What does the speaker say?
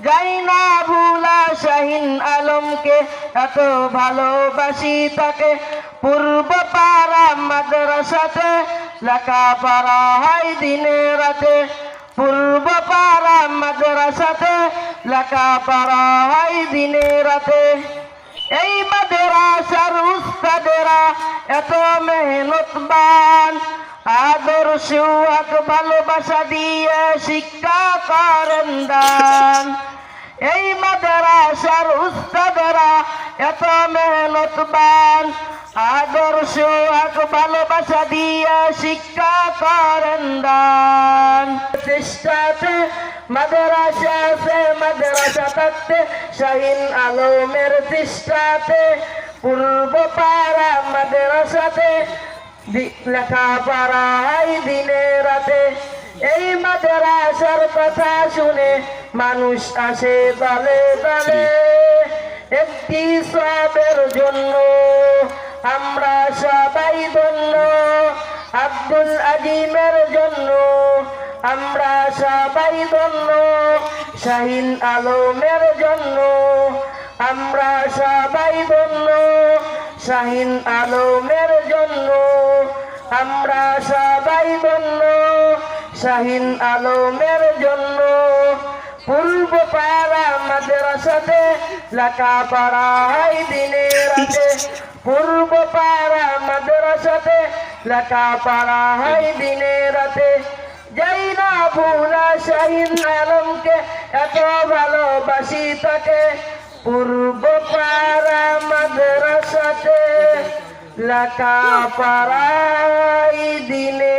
যাই না ভুলা শাহিন আলমকে, এত ভালোবাসি তাকে। পূর্ব পাড়া মাদ্রাসাতে লেখাপড়া হয় দিনে রাতে, পূর্ব পাড়া মাদ্রাসাতে লেখাপড়া হয় দিনে রাতে। এই মাদ্রাসার উস্তাদেরা এত মেহনতবান, আদর্শ হক ভালোবাসা দিয়ে শিক্ষা করেন দান। এই মাদ্রাসার উস্তাদেরা এত মেহনতবান, আদর্শ হক ভালোবাসা দিয়ে শিক্ষা করেন দান। চেষ্টাতে মাদ্রাসা আছে, মাদ্রাসা থাকতে শাহিন আলমের চেষ্টাতে। পূর্ব পাড়া মাদ্রাসাতে লেখাপড়া হয় দিনে রাতে। এই মাদ্রাসার কথা শুনে মানুষ আসে দলে দলে, একটি সবের জন্য আমরা সবাই ধন্য। আব্দুল আজিমের জন্য আমরা সবাই ধন্য, শাহিন আলমের জন্য আমরা সবাই ধন্য, শাহিন আলমের জন্য আমরা সবাই ধন্য, শাহিন আলমের জন্য। পূর্ব পাড়া মাদ্রাসাতে লেখাপড়া হয় দিনে রাতে, পূর্ব পাড়া মাদ্রাসাতে লেখাপড়া হয় দিনে রাতে। যাই না ভুলা শাহিন আলমকে, এত ভালোবাসি তাকে। পূর্ব পাড়া মাদ্রাসাতে লেখাপড়া হয় দিনে